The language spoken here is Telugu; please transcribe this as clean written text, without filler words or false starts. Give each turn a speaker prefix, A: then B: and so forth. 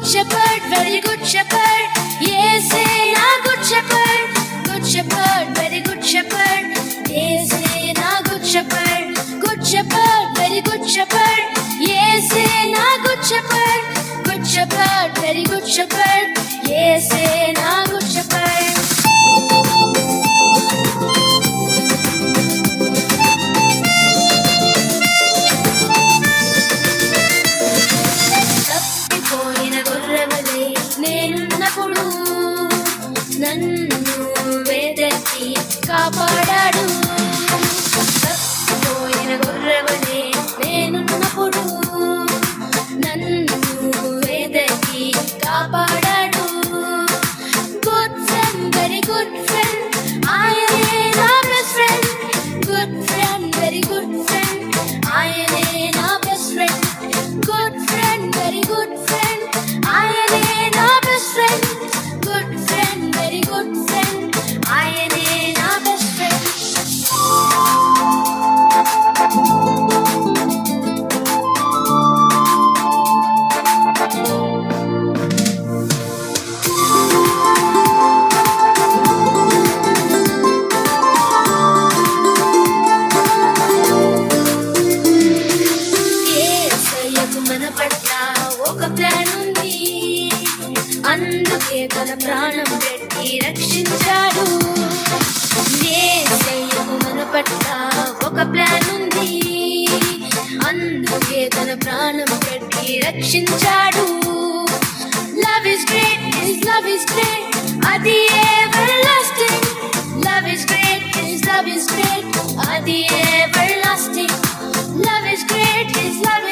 A: shepherd, very good shepherd. Yes, na good shepherd. Good shepherd, very good shepherd. Yes, na good shepherd. Good shepherd, very good shepherd. Yes, na good shepherd. Good shepherd, very good shepherd. Yes, na good shepherd. నన్ను వేదకి కాపాడాడు తప్పిపోయిన గొర్రెవనే నేనున్నప్పుడు నన్ను వేదకి కాపాడాడు good friend very good friend ఆయనే నా best friend good friend very good friend ఆయనే నా best friend good friend very good friend ఆయనే నా best friend good friend very good friend ఆయనే నా బెస్ట్ ఫ్రెండ్ యేసయ్యకు మన పట్ల ఒక ప్లాన్ ఉంది అందుకే తన ప్రాణం పెట్టి రక్షించాడు యేసయ్యకు మన పట్ల ఒక ప్లాన్ ఉంది అందుకే తన ప్రాణం పెట్టి రక్షించాడు love is great his love is great అది everlasting love is great his love is great అది everlasting love is great his love